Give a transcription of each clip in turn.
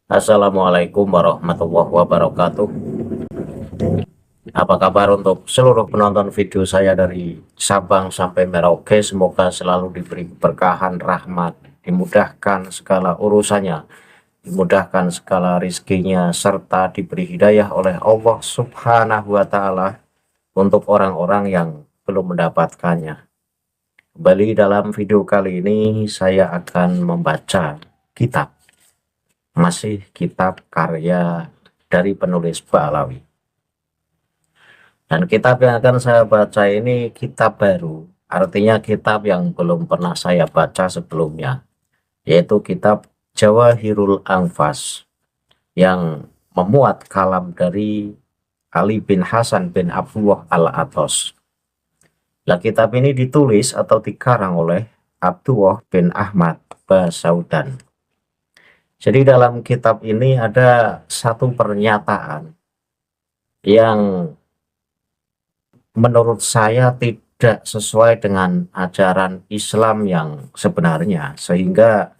Assalamualaikum warahmatullahi wabarakatuh. Apa kabar untuk seluruh penonton video saya dari Sabang sampai Merauke? Semoga selalu diberi keberkahan, rahmat, dimudahkan segala urusannya, dimudahkan segala rizkinya, serta diberi hidayah oleh Allah Subhanahu wa Ta'ala untuk orang-orang yang belum mendapatkannya. Kembali dalam video kali ini, saya akan membaca kitab, masih kitab karya dari penulis Ba'alawi. Dan kitab yang akan saya baca ini kitab baru, artinya kitab yang belum pernah saya baca sebelumnya, yaitu kitab Jawahirul Anfas yang memuat kalam dari Ali bin Hasan bin Abdullah Al-Atos. Nah, kitab ini ditulis atau dikarang oleh Abdullah bin Ahmad Basaudan. Jadi dalam kitab ini ada satu pernyataan yang menurut saya tidak sesuai dengan ajaran Islam yang sebenarnya, sehingga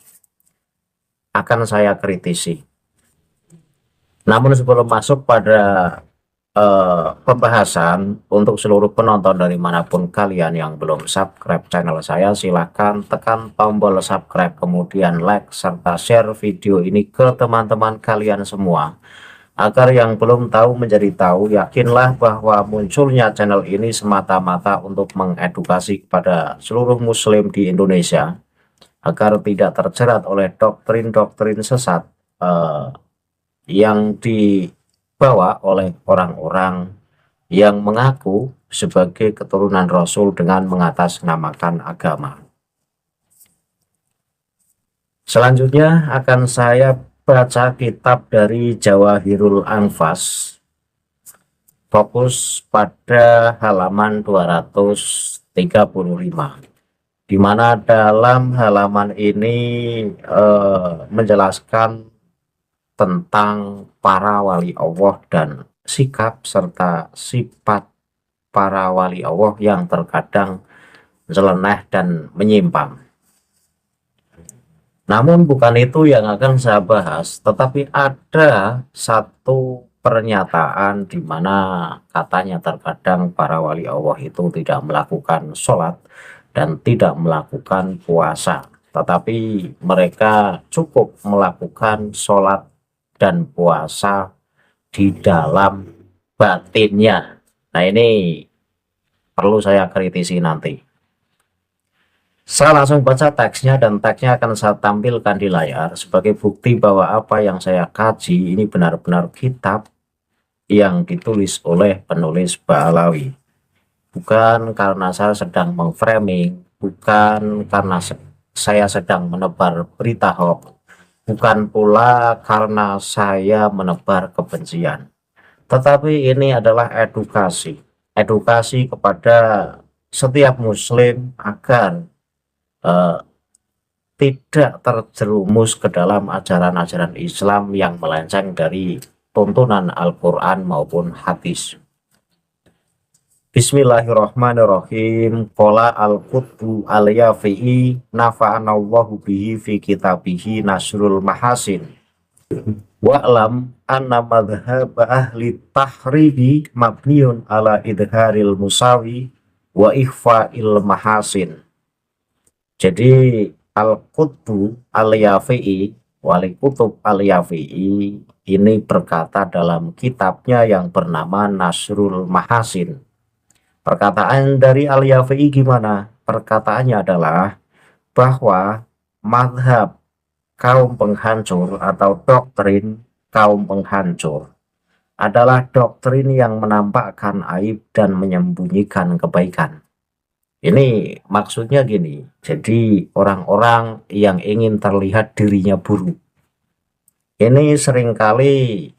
akan saya kritisi. Namun sebelum masuk pada pembahasan, untuk seluruh penonton dari manapun kalian yang belum subscribe channel saya, silahkan tekan tombol subscribe, kemudian like serta share video ini ke teman-teman kalian semua, agar yang belum tahu menjadi tahu. Yakinlah bahwa munculnya channel ini semata-mata untuk mengedukasi kepada seluruh muslim di Indonesia agar tidak terjerat oleh doktrin-doktrin sesat yang dibawa oleh orang-orang yang mengaku sebagai keturunan Rasul dengan mengatasnamakan agama. Selanjutnya akan saya baca kitab dari Jawahirul Anfas, fokus pada halaman 235, di mana dalam halaman ini menjelaskan tentang para wali Allah dan sikap serta sifat para wali Allah yang terkadang nyeleneh dan menyimpang. Namun bukan itu yang akan saya bahas, tetapi ada satu pernyataan di mana katanya terkadang para wali Allah itu tidak melakukan sholat dan tidak melakukan puasa, tetapi mereka cukup melakukan sholat dan puasa di dalam batinnya. Nah, ini perlu saya kritisi nanti. Saya langsung baca teksnya, dan teksnya akan saya tampilkan di layar sebagai bukti bahwa apa yang saya kaji ini benar-benar kitab yang ditulis oleh penulis Ba'alawi. Bukan karena saya sedang memframing, bukan karena saya sedang menebar berita hoax, bukan pula karena saya menebar kebencian. Tetapi ini adalah edukasi kepada setiap muslim agar tidak terjerumus ke dalam ajaran-ajaran Islam yang melenceng dari tuntunan Al-Quran maupun hadis. Bismillahirrahmanirrahim. Qala al-Qutbu al-Yafi'i nafa'anallahu bihi fi kitabihi Nasrul Mahasin. Wa'lam anna madhhab ahli tahribi mabniun ala idharil musawi wa ikhfa'il mahasin. Jadi Al-Qutbu Al-Yafi'i, Wali Kutub Al-Yafi'i, ini berkata dalam kitabnya yang bernama Nasrul Mahasin. Perkataan dari Al-Yafi'i gimana? Perkataannya adalah bahwa madhab kaum penghancur atau doktrin kaum penghancur adalah doktrin yang menampakkan aib dan menyembunyikan kebaikan. Ini maksudnya gini, jadi orang-orang yang ingin terlihat dirinya buruk ini seringkali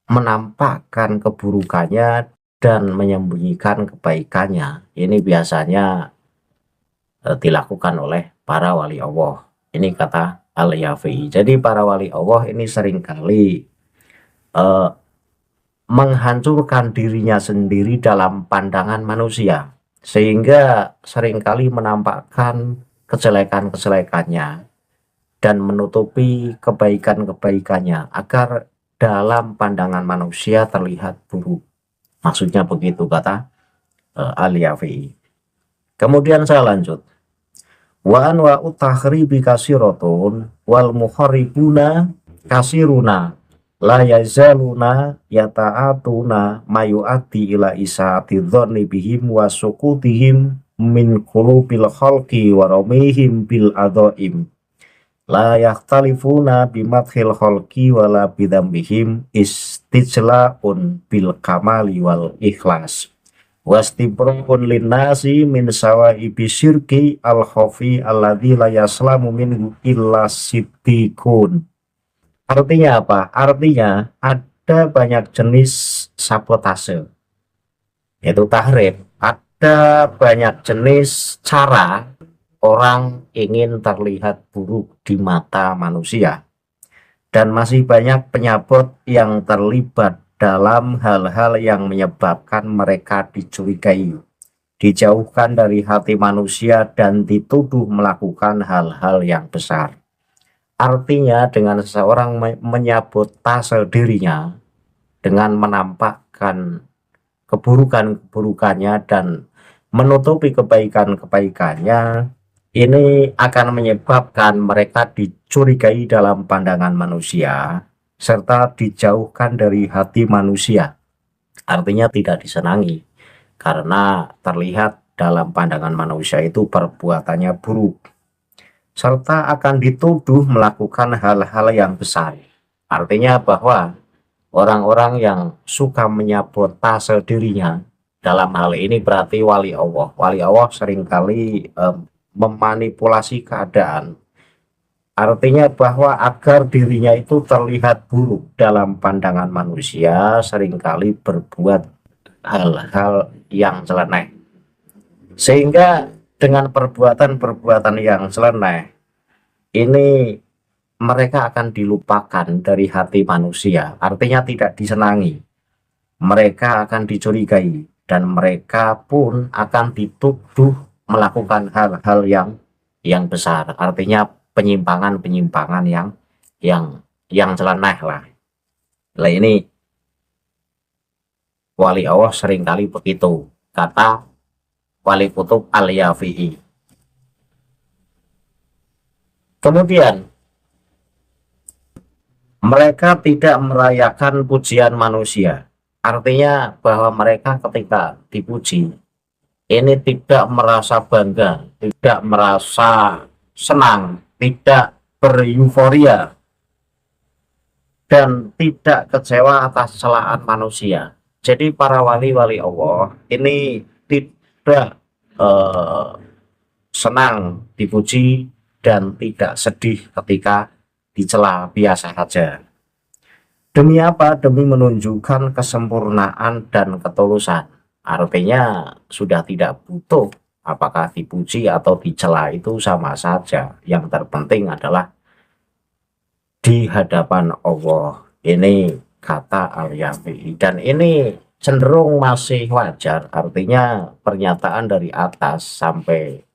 menampakkan keburukannya dan menyembunyikan kebaikannya. Ini biasanya dilakukan oleh para wali Allah. Ini kata Al-Yafi'i. Jadi para wali Allah ini seringkali menghancurkan dirinya sendiri dalam pandangan manusia, sehingga seringkali menampakkan kejelekan-kejelekannya dan menutupi kebaikan-kebaikannya agar dalam pandangan manusia terlihat buruk. Maksudnya begitu kata Al-Yafi'i. Kemudian saya lanjut. Wa anwa'u takhribi kasiratun wal muharibuna kasiruna la yazaluna yata'atuna mayu'ati ila isaati dhanni bihim wa sukutihim min qulubil khalqi wa ramihim bil adhaim la yakhtalifuna bimadhil khalqi wala bidambihim istijla'un bil kamali wal ikhlas wastibrun linnasi min sawaibi syirki al khafi alladzi la yaslamu minhu illa siddiqun. Artinya apa? Artinya ada banyak jenis sabotase, yaitu tahrib. Ada banyak jenis cara orang ingin terlihat buruk di mata manusia, dan masih banyak penyabot yang terlibat dalam hal-hal yang menyebabkan mereka dicurigai, dijauhkan dari hati manusia, dan dituduh melakukan hal-hal yang besar. Artinya dengan seseorang menyabotase dirinya dengan menampakkan keburukan-keburukannya dan menutupi kebaikan-kebaikannya, ini akan menyebabkan mereka dicurigai dalam pandangan manusia serta dijauhkan dari hati manusia. Artinya tidak disenangi karena terlihat dalam pandangan manusia itu perbuatannya buruk, serta akan dituduh melakukan hal-hal yang besar. Artinya bahwa orang-orang yang suka menyabotase dirinya dalam hal ini berarti wali Allah. Wali Allah seringkali memanipulasi keadaan. Artinya bahwa agar dirinya itu terlihat buruk dalam pandangan manusia, seringkali berbuat hal-hal yang nyeleneh. Sehingga dengan perbuatan-perbuatan yang nyeleneh ini mereka akan dilupakan dari hati manusia. Artinya tidak disenangi. Mereka akan dicurigai dan mereka pun akan dituduh melakukan hal-hal yang besar. Artinya penyimpangan-penyimpangan yang celeneh lah. Nah ini wali Allah seringkali begitu, kata Wali Kutub Al-Yafi'i. Kemudian mereka tidak merayakan pujian manusia. Artinya bahwa mereka ketika dipuji ini tidak merasa bangga, tidak merasa senang, tidak bereuforia, dan tidak kecewa atas celaan manusia. Jadi para wali-wali Allah ini tidak senang dipuji dan tidak sedih ketika dicela, biasa saja. Demi apa? Demi menunjukkan kesempurnaan dan ketulusan. Artinya sudah tidak butuh apakah dipuji atau dicela, itu sama saja. Yang terpenting adalah di hadapan Allah. Ini kata Al-Yafi'i, dan ini cenderung masih wajar. Artinya pernyataan dari atas sampai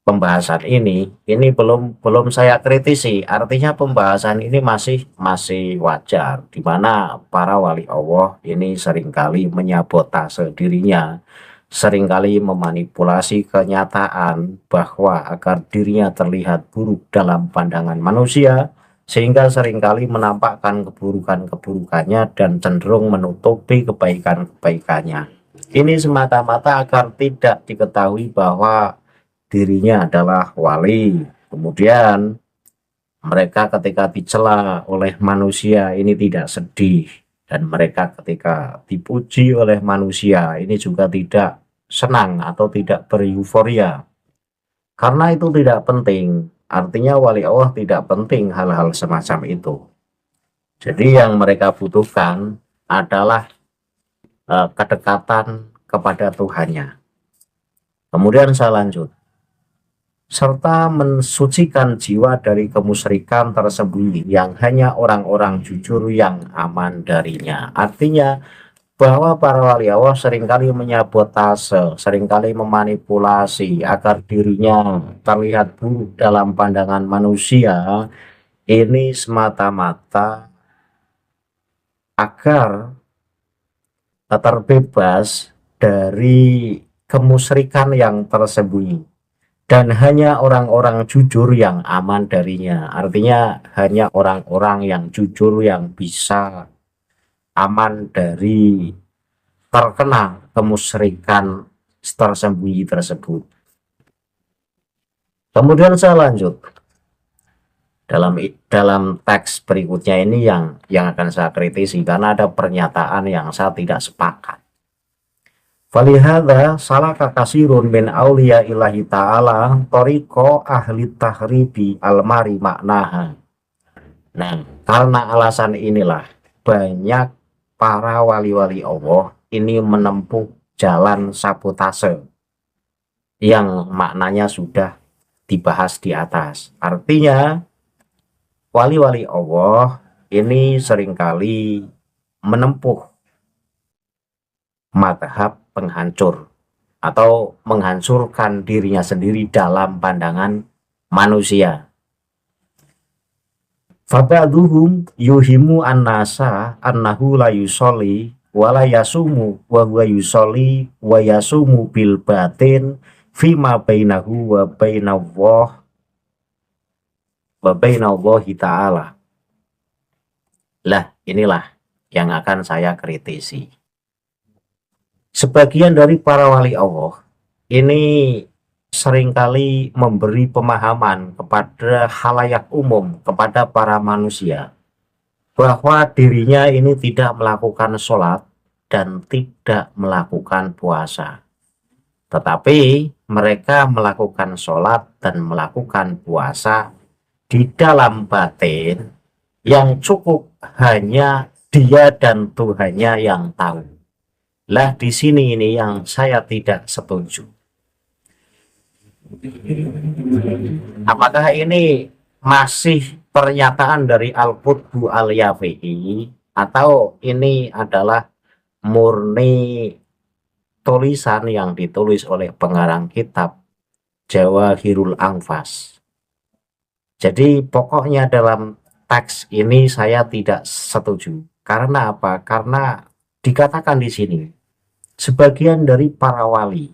pembahasan ini belum saya kritisi. Artinya pembahasan ini masih wajar, di mana para wali Allah ini seringkali menyabotase dirinya, seringkali memanipulasi kenyataan bahwa agar dirinya terlihat buruk dalam pandangan manusia, sehingga seringkali menampakkan keburukan-keburukannya dan cenderung menutupi kebaikan-kebaikannya. Ini semata-mata agar tidak diketahui bahwa dirinya adalah wali. Kemudian mereka ketika dicela oleh manusia ini tidak sedih, dan mereka ketika dipuji oleh manusia ini juga tidak senang atau tidak bereuforia, karena itu tidak penting. Artinya wali Allah tidak penting hal-hal semacam itu. Jadi yang mereka butuhkan adalah kedekatan kepada Tuhannya. Kemudian saya lanjut, serta mensucikan jiwa dari kemusyrikan tersembunyi yang hanya orang-orang jujur yang aman darinya. Artinya bahwa para wali Allah seringkali menyabotase, seringkali memanipulasi agar dirinya terlihat buruk dalam pandangan manusia, ini semata-mata agar terbebas dari kemusyrikan yang tersembunyi. Dan hanya orang-orang jujur yang aman darinya. Artinya hanya orang-orang yang jujur yang bisa aman dari terkena kemusyrikan tersembunyi tersebut. Kemudian saya lanjut dalam teks berikutnya ini yang akan saya kritisi karena ada pernyataan yang saya tidak sepakat. Falihada salaka kasirun min auliya ilahi ta'ala toriko ahli tahribi almari maknaha. Nah, karena alasan inilah banyak para wali-wali Allah ini menempuh jalan sabotase yang maknanya sudah dibahas di atas. Artinya wali-wali Allah ini seringkali menempuh madhab penghancur atau menghancurkan dirinya sendiri dalam pandangan manusia. Fabaduhum yuhimu annasa annahu la yusolli wa la yasumu wa huwa yusolli wa yasumu bil batin fima bainahu wa bainallahi ta'ala. Lah, inilah yang akan saya kritisi. Sebagian dari para wali Allah ini seringkali memberi pemahaman kepada khalayak umum, kepada para manusia, bahwa dirinya ini tidak melakukan sholat dan tidak melakukan puasa. Tetapi mereka melakukan sholat dan melakukan puasa di dalam batin yang cukup hanya dia dan Tuhannya yang tahu. Lah di sini ini yang saya tidak setuju. Apakah ini masih pernyataan dari Al-Qutbu Al-Yafi'i atau ini adalah murni tulisan yang ditulis oleh pengarang kitab Jawahirul Anfas? Jadi pokoknya dalam teks ini saya tidak setuju. Karena apa? Karena dikatakan di sini, sebagian dari para wali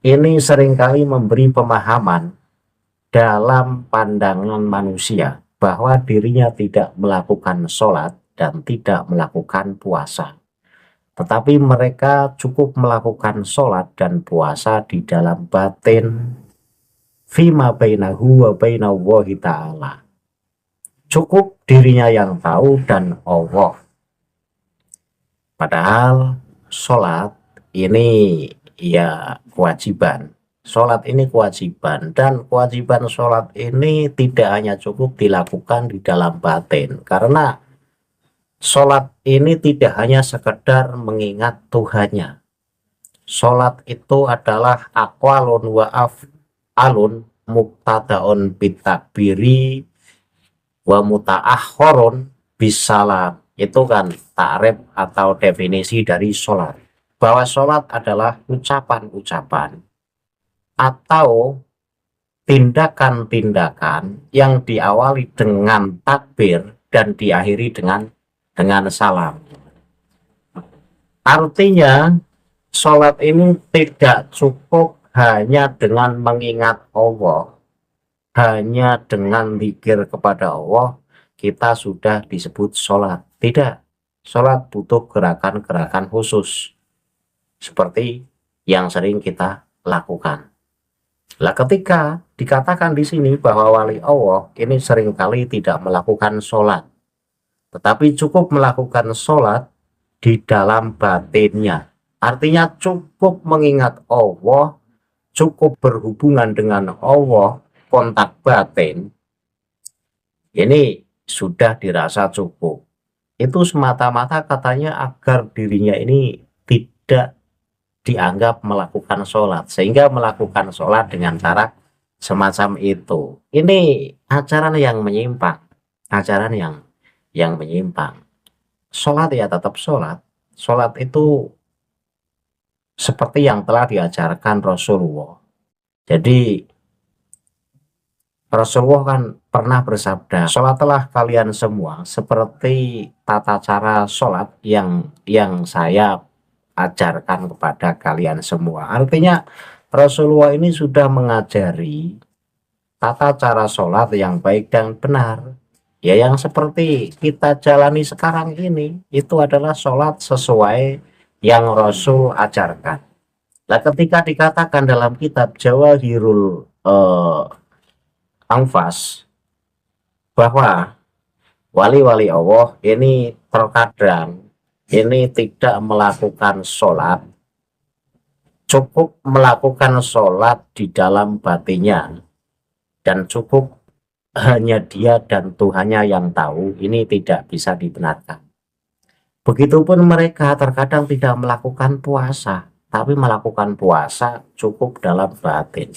ini seringkali memberi pemahaman dalam pandangan manusia bahwa dirinya tidak melakukan sholat dan tidak melakukan puasa. Tetapi mereka cukup melakukan sholat dan puasa di dalam batin fima bainahu wa bainallahi ta'ala. Cukup dirinya yang tahu dan Allah. Padahal sholat ini ya kewajiban. Sholat ini kewajiban dan kewajiban sholat ini tidak hanya cukup dilakukan di dalam batin. Karena sholat ini tidak hanya sekedar mengingat Tuhannya. Sholat itu adalah aqwalun wa af'alun muqtadaun bitakbiri wa muta'akhorun bisalam. Itu kan takrif atau definisi dari sholat, bahwa sholat adalah ucapan-ucapan atau tindakan-tindakan yang diawali dengan takbir dan diakhiri dengan salam. Artinya sholat ini tidak cukup hanya dengan mengingat Allah, hanya dengan zikir kepada Allah kita sudah disebut sholat. Tidak, sholat butuh gerakan-gerakan khusus seperti yang sering kita lakukan. Lah ketika dikatakan di sini bahwa wali Allah ini seringkali tidak melakukan sholat, tetapi cukup melakukan sholat di dalam batinnya. Artinya cukup mengingat Allah, cukup berhubungan dengan Allah, kontak batin, ini sudah dirasa cukup. Itu semata-mata katanya agar dirinya ini tidak dianggap melakukan sholat, sehingga melakukan sholat dengan cara semacam itu. Ini ajaran yang menyimpang, ajaran yang menyimpang. Sholat ya tetap sholat, sholat itu seperti yang telah diajarkan Rasulullah. Jadi Rasulullah kan pernah bersabda, sholatlah kalian semua seperti tata cara sholat yang saya ajarkan kepada kalian semua. Artinya Rasulullah ini sudah mengajari tata cara sholat yang baik dan benar. Ya, yang seperti kita jalani sekarang ini, itu adalah sholat sesuai yang Rasul ajarkan. Nah, ketika dikatakan dalam kitab Jawahirul Anfas bahwa wali-wali Allah ini terkadang ini tidak melakukan sholat, cukup melakukan sholat di dalam batinnya, dan cukup hanya dia dan Tuhannya yang tahu, ini tidak bisa dibenarkan. Begitupun mereka terkadang tidak melakukan puasa, tapi melakukan puasa cukup dalam batin.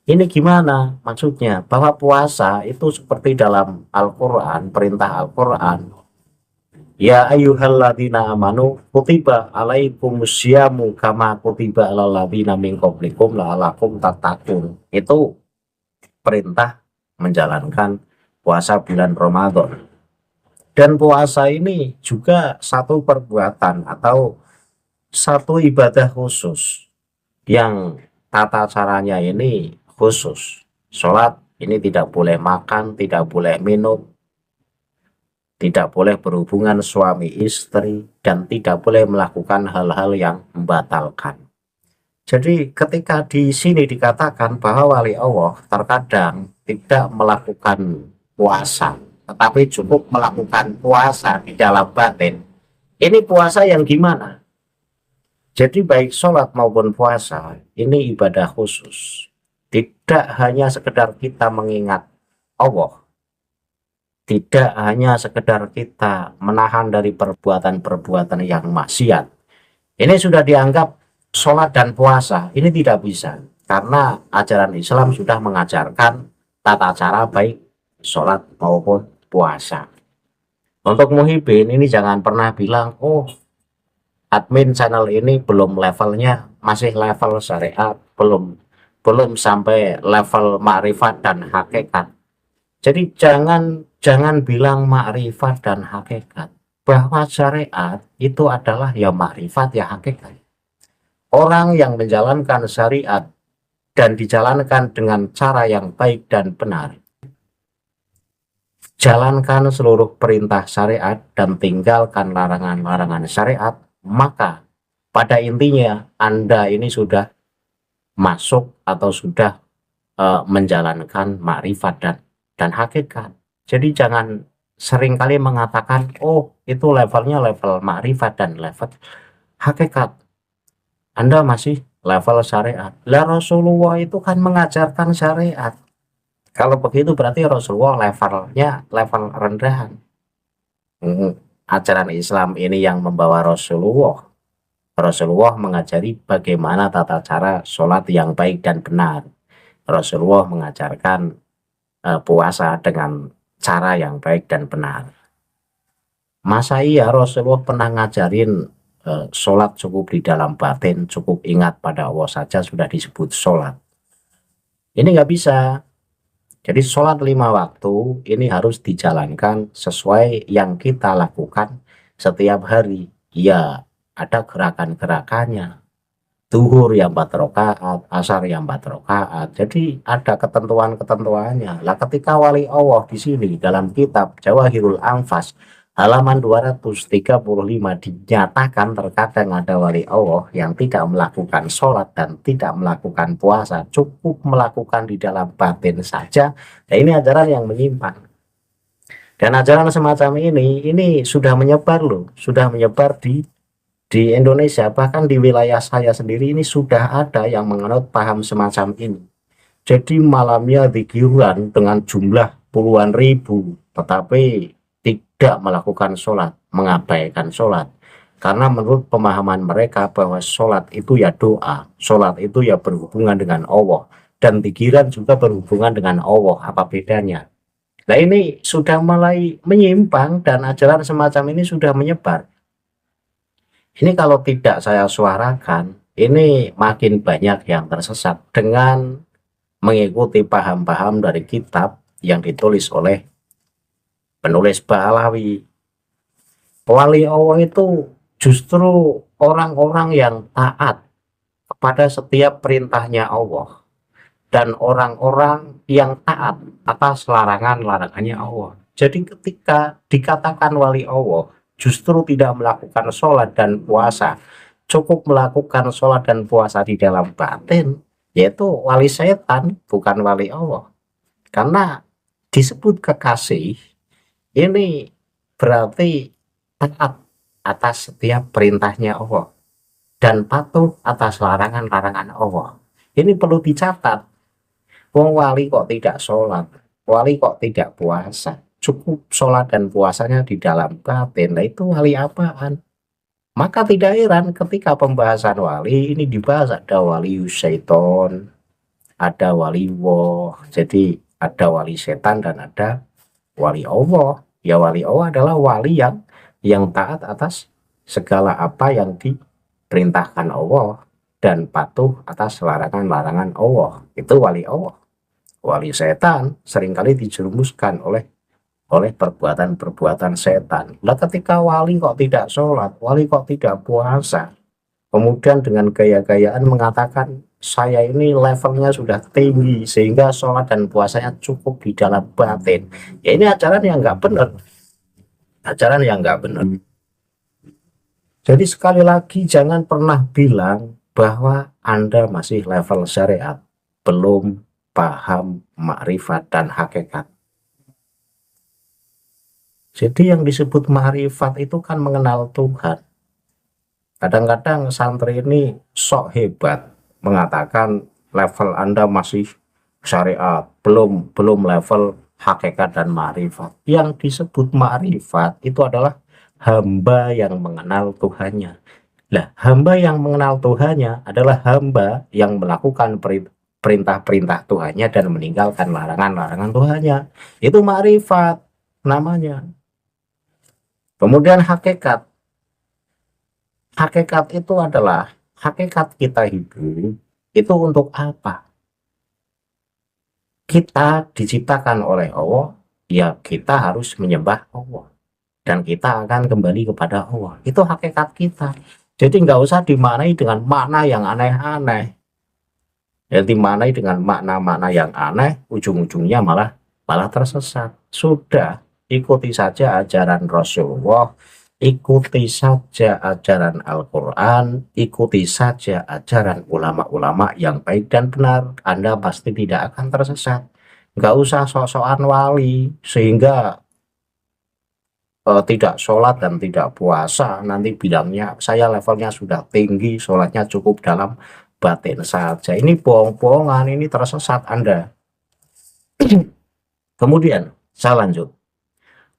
Ini gimana maksudnya? Bahwa puasa itu seperti dalam Al-Quran, perintah Al-Quran. Ya ayyuhalladzina amanu kutiba alaikumusyamu kama kutiba alal ladzina min qablikum la'allakum tattaqun. Itu perintah menjalankan puasa bulan Ramadan. Dan puasa ini juga satu perbuatan atau satu ibadah khusus yang tata caranya ini khusus. Sholat ini tidak boleh makan, tidak boleh minum, tidak boleh berhubungan suami istri, dan tidak boleh melakukan hal-hal yang membatalkan. Jadi ketika di sini dikatakan bahwa wali Allah terkadang tidak melakukan puasa, tetapi cukup melakukan puasa di dalam batin. Ini puasa yang gimana? Jadi baik sholat maupun puasa ini ibadah khusus. Tidak hanya sekedar kita mengingat Allah, tidak hanya sekedar kita menahan dari perbuatan-perbuatan yang maksiat. Ini sudah dianggap sholat dan puasa, ini tidak bisa. Karena ajaran Islam sudah mengajarkan tata cara baik sholat maupun puasa. Untuk muhibin ini jangan pernah bilang, oh admin channel ini belum levelnya, masih level syariat, belum sampai level makrifat dan hakikat. Jadi jangan bilang makrifat dan hakikat, bahwa syariat itu adalah ya makrifat ya hakikat. Orang yang menjalankan syariat dan dijalankan dengan cara yang baik dan benar, jalankan seluruh perintah syariat dan tinggalkan larangan-larangan syariat, maka pada intinya Anda ini sudah masuk atau sudah menjalankan makrifat dan hakikat. Jadi jangan seringkali mengatakan, oh itu levelnya level makrifat dan level hakikat, Anda masih level syariat. Lah Rasulullah itu kan mengajarkan syariat. Kalau begitu berarti Rasulullah levelnya level rendahan. Ajaran Islam ini yang membawa Rasulullah. Rasulullah mengajari bagaimana tata cara sholat yang baik dan benar. Rasulullah mengajarkan puasa dengan cara yang baik dan benar. Masa iya Rasulullah pernah ngajarin sholat cukup di dalam batin, cukup ingat pada Allah saja sudah disebut sholat? Ini nggak bisa. Jadi sholat 5 waktu ini harus dijalankan sesuai yang kita lakukan setiap hari. Ya, ada gerakan-gerakannya. Zuhur yang 4 rakaat, asar yang 4 rakaat. Jadi ada ketentuan-ketentuannya. Lah ketika wali Allah di sini dalam kitab Jawahirul Anfas halaman 235 dinyatakan terkadang ada wali Allah yang tidak melakukan sholat dan tidak melakukan puasa, cukup melakukan di dalam batin saja. Nah, ini ajaran yang menyimpang. Dan ajaran semacam ini sudah menyebar loh, sudah menyebar di Indonesia, bahkan di wilayah saya sendiri ini sudah ada yang menganut paham semacam ini. Jadi malamnya zikirkan dengan jumlah puluhan ribu, tetapi tidak melakukan sholat, mengabaikan sholat. Karena menurut pemahaman mereka bahwa sholat itu ya doa, sholat itu ya berhubungan dengan Allah, dan pikiran juga berhubungan dengan Allah. Apa bedanya? Nah ini sudah mulai menyimpang dan ajaran semacam ini sudah menyebar. Ini kalau tidak saya suarakan, ini makin banyak yang tersesat dengan mengikuti paham-paham dari kitab yang ditulis oleh penulis Ba'alawi. Wali Allah itu justru orang-orang yang taat kepada setiap perintahnya Allah dan orang-orang yang taat atas larangan-larangannya Allah. Jadi ketika dikatakan wali Allah justru tidak melakukan sholat dan puasa, cukup melakukan sholat dan puasa di dalam batin, yaitu wali setan, bukan wali Allah. Karena disebut kekasih, ini berarti taat atas setiap perintahnya Allah dan patuh atas larangan-larangan Allah. Ini perlu dicatat. Wong wali kok tidak sholat, wali kok tidak puasa, cukup sholat dan puasanya di dalam batin. Nah itu wali apaan? Maka tidak heran ketika pembahasan wali ini dibahas, ada wali syaiton, ada wali woh, jadi ada wali setan dan ada wali Allah. Ya wali Allah adalah wali yang taat atas segala apa yang diperintahkan Allah dan patuh atas larangan-larangan Allah. Itu wali Allah. Wali setan seringkali dijerumuskan oleh perbuatan-perbuatan setan. Lah ketika wali kok tidak sholat, wali kok tidak puasa, kemudian dengan gaya-gayaan mengatakan saya ini levelnya sudah tinggi sehingga sholat dan puasanya cukup di dalam batin. Ya ini ajaran yang nggak benar. Ajaran yang nggak benar. Jadi sekali lagi jangan pernah bilang bahwa Anda masih level syariat, belum paham makrifat dan hakikat. Jadi yang disebut makrifat itu kan mengenal Tuhan. Kadang-kadang santri ini sok hebat mengatakan level Anda masih syariat, belum level hakikat dan makrifat. Yang disebut makrifat itu adalah hamba yang mengenal Tuhannya. Lah, hamba yang mengenal Tuhannya adalah hamba yang melakukan perintah-perintah Tuhannya dan meninggalkan larangan-larangan Tuhannya. Itu makrifat namanya. Kemudian hakikat. Hakikat itu adalah hakikat kita hidup itu untuk apa? Kita diciptakan oleh Allah, ya kita harus menyembah Allah. Dan kita akan kembali kepada Allah. Itu hakikat kita. Jadi nggak usah dimaknai dengan makna yang aneh-aneh. Yang dimaknai dengan makna-makna yang aneh, ujung-ujungnya malah tersesat. Sudah, ikuti saja ajaran Rasulullah, ikuti saja ajaran Al-Quran, ikuti saja ajaran ulama-ulama yang baik dan benar. Anda pasti tidak akan tersesat. Nggak usah sok-sokan wali, sehingga tidak sholat dan tidak puasa, nanti bilangnya saya levelnya sudah tinggi, sholatnya cukup dalam batin saja. Ini bohong-bohongan, ini tersesat Anda. Kemudian saya lanjut.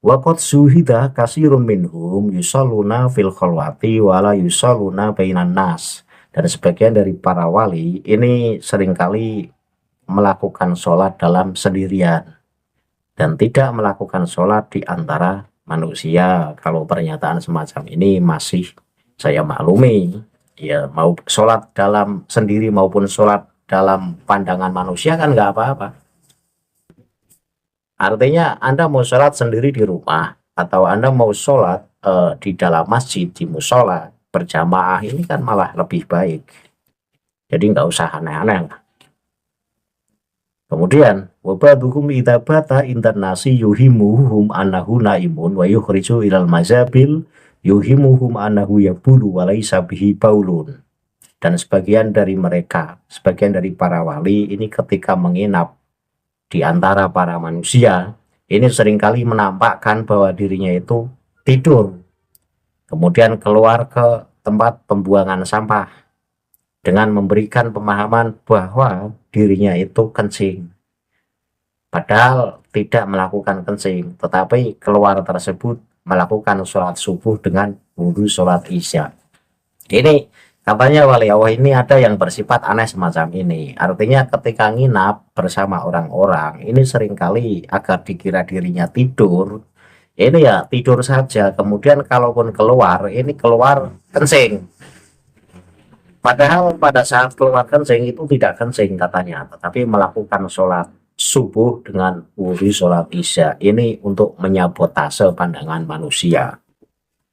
Waqad suhida katsirun minhum yusalluna fil khalwati wala yusalluna bainan nas. Dan sebagian dari para wali ini seringkali melakukan sholat dalam sendirian dan tidak melakukan sholat di antara manusia. Kalau pernyataan semacam ini masih saya maklumi. Ya, mau sholat dalam sendiri maupun sholat dalam pandangan manusia kan nggak apa-apa. Artinya Anda mau sholat sendiri di rumah atau Anda mau sholat di dalam masjid, di musola berjamaah, ini kan malah lebih baik. Jadi nggak usah aneh-aneh. Kemudian wabadukum idza bata intan nasi yuhimuhum annahu naimun wa yukhriju ilal mazabil yuhimuhum annahu yabulu wa laisa bihi baulun. Dan sebagian dari mereka, sebagian dari para wali ini ketika menginap di antara para manusia, ini seringkali menampakkan bahwa dirinya itu tidur. Kemudian keluar ke tempat pembuangan sampah dengan memberikan pemahaman bahwa dirinya itu kencing. Padahal tidak melakukan kencing, tetapi keluar tersebut melakukan sholat subuh dengan wudhu sholat isya. Ini katanya wali Allah ini ada yang bersifat aneh semacam ini. Artinya ketika nginap bersama orang-orang, ini seringkali agar dikira dirinya tidur, Ini ya tidur saja, kemudian kalaupun keluar, ini keluar kencing. Padahal pada saat keluar kencing itu tidak kencing katanya, tetapi melakukan sholat subuh dengan wudhu sholat isya. Ini untuk menyabotase pandangan manusia.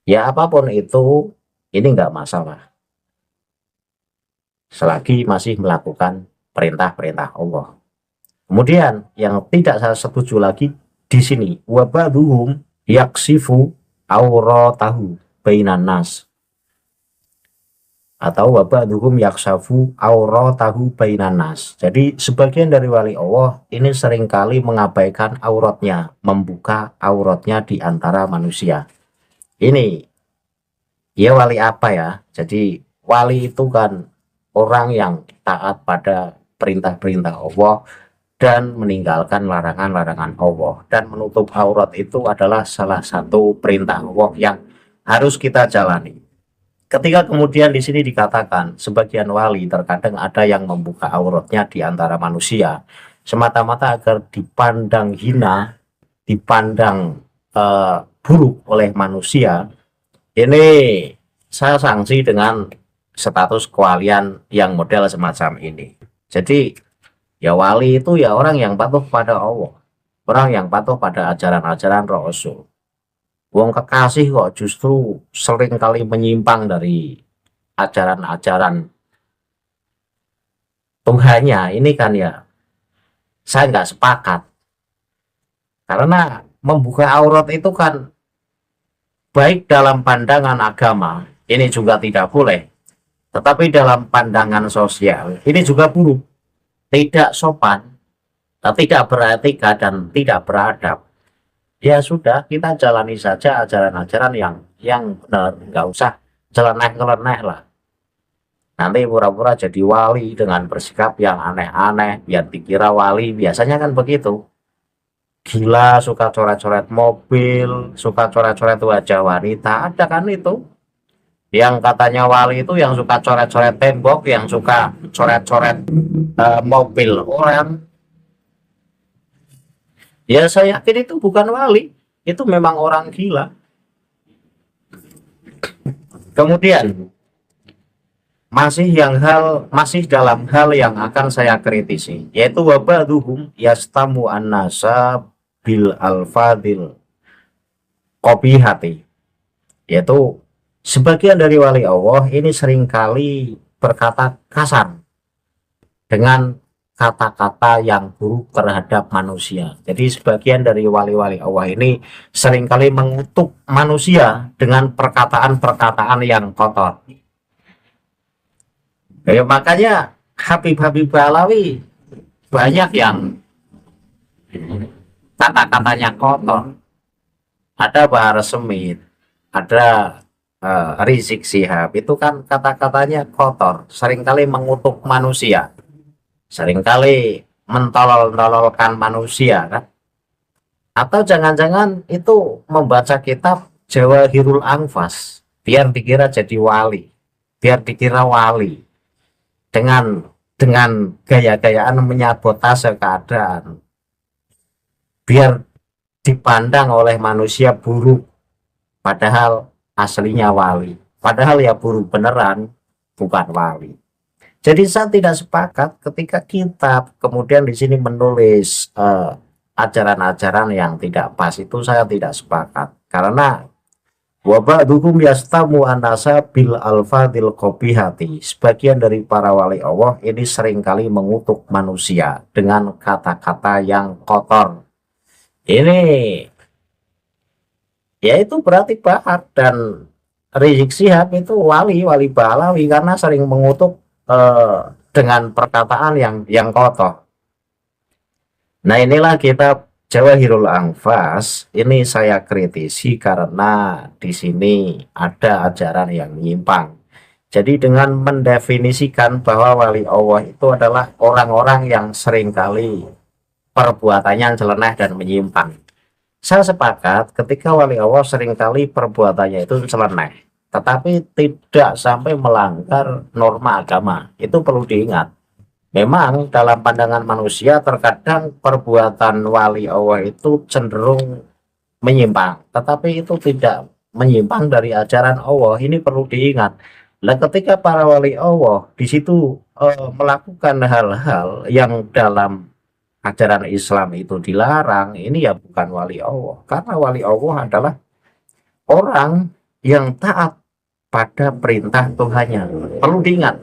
Ya apapun itu, ini nggak masalah. Selagi masih melakukan perintah-perintah Allah. Kemudian yang tidak saya setuju lagi di sini, wabaduhum yaksifu auratahu bainan nas, atau wabaduhum yaksafu auratahu bainan nas. Jadi sebagian dari wali Allah ini seringkali mengabaikan auratnya, membuka auratnya di antara manusia. Ini ya wali apa ya? Jadi wali itu kan orang yang taat pada perintah-perintah Allah dan meninggalkan larangan-larangan Allah, dan menutup aurat itu adalah salah satu perintah Allah yang harus kita jalani. Ketika kemudian di sini dikatakan sebagian wali terkadang ada yang membuka auratnya di antara manusia semata-mata agar dipandang hina, dipandang buruk oleh manusia, ini saya sanksi dengan status kewalian yang model semacam ini. Jadi ya wali itu ya orang yang patuh pada Allah, orang yang patuh pada ajaran-ajaran Rasul. Wong kekasih kok justru sering kali menyimpang dari ajaran-ajaran Tuhannya. Ini kan ya saya nggak sepakat, karena membuka aurat itu kan baik dalam pandangan agama ini juga tidak boleh, tetapi dalam pandangan sosial ini juga buruk, tidak sopan, tidak beretika dan tidak beradab. Ya sudah, kita jalani saja ajaran-ajaran yang benar, nggak usah celeneh-celeneh lah. Nanti pura-pura jadi wali dengan bersikap yang aneh-aneh biar dikira wali. Biasanya kan begitu. Gila, suka coret-coret mobil, suka coret-coret wajah wanita, ada kan itu. Yang katanya wali itu yang suka coret-coret tembok, yang suka coret-coret mobil orang. Ya saya yakin itu bukan wali, itu memang orang gila. Kemudian masih dalam hal yang akan saya kritisi, yaitu wabaduhum yastamu annasa bil alfadil qabihati, yaitu sebagian dari wali Allah ini seringkali berkata kasar dengan kata-kata yang buruk terhadap manusia. Jadi sebagian dari wali-wali Allah ini seringkali mengutuk manusia dengan perkataan-perkataan yang kotor. Ya, makanya Habib-Habib Alawi banyak yang kata-katanya kotor. Ada Bahar Semit, ada Rizik Sihab, itu kan kata-katanya kotor, seringkali mengutuk manusia, seringkali mentolol-tololkan manusia kan. Atau jangan-jangan itu membaca kitab Jawahirul Anfas biar dikira jadi wali, biar dikira wali, dengan gaya-gayaan menyabotase keadaan, biar dipandang oleh manusia buruk, padahal aslinya wali, padahal ya buruk beneran, bukan wali. Jadi saya tidak sepakat ketika kita kemudian di sini menulis ajaran-ajaran yang tidak pas, itu saya tidak sepakat, karena waba'duhum yastamu anasa bil alfadil qabihati, sebagian dari para wali Allah ini seringkali mengutuk manusia dengan kata-kata yang kotor. Ini yaitu berarti Bahar dan Rizik Sihab itu wali Balawi karena sering mengutuk dengan perkataan yang kotor. Nah inilah kitab Jawahirul Anfas ini saya kritisi karena di sini ada ajaran yang menyimpang. Jadi dengan mendefinisikan bahwa wali Allah itu adalah orang-orang yang seringkali perbuatannya nyeleneh dan menyimpang. Saya sepakat ketika wali Allah seringkali perbuatannya itu nyeleneh, tetapi tidak sampai melanggar norma agama. Itu perlu diingat. Memang dalam pandangan manusia terkadang perbuatan wali Allah itu cenderung menyimpang, tetapi itu tidak menyimpang dari ajaran Allah. Ini perlu diingat. Lah ketika para wali Allah di situ melakukan hal-hal yang dalam ajaran Islam itu dilarang, ini ya bukan wali Allah. Karena wali Allah adalah orang yang taat pada perintah Tuhannya. Perlu diingat,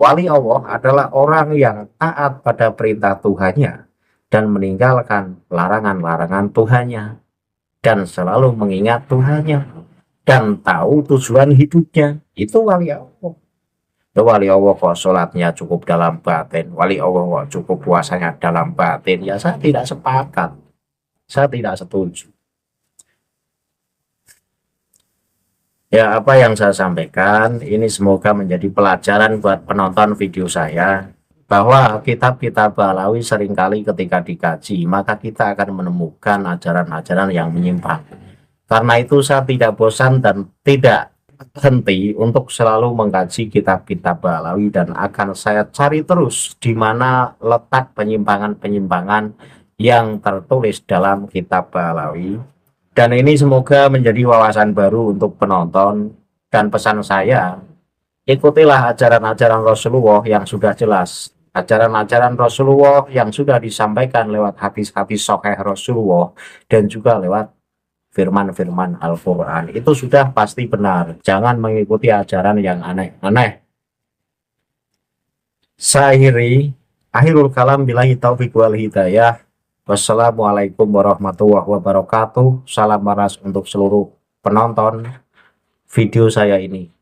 wali Allah adalah orang yang taat pada perintah Tuhannya dan meninggalkan larangan-larangan Tuhannya dan selalu mengingat Tuhannya dan tahu tujuan hidupnya. Itu wali Allah. Wali Allah kok sholatnya cukup dalam batin, wali Allah kok cukup puasanya dalam batin, ya saya tidak sepakat, saya tidak setuju. Ya, apa yang saya sampaikan ini semoga menjadi pelajaran buat penonton video saya, bahwa kitab-kitab Balawi seringkali ketika dikaji, maka kita akan menemukan ajaran-ajaran yang menyimpang. Karena itu saya tidak bosan dan tidak henti untuk selalu mengkaji kitab-kitab Balawi, dan akan saya cari terus di mana letak penyimpangan-penyimpangan yang tertulis dalam kitab Balawi. Dan ini semoga menjadi wawasan baru untuk penonton, dan pesan saya, ikutilah ajaran-ajaran Rasulullah yang sudah jelas, ajaran-ajaran Rasulullah yang sudah disampaikan lewat hadis-hadis sahih Rasulullah dan juga lewat firman-firman Al-Quran. Itu sudah pasti benar. Jangan mengikuti ajaran yang aneh-aneh. Akhirul kalam, billahi taufiq wal hidayah. Wassalamualaikum warahmatullahi wabarakatuh. Salam waras untuk seluruh penonton video saya ini.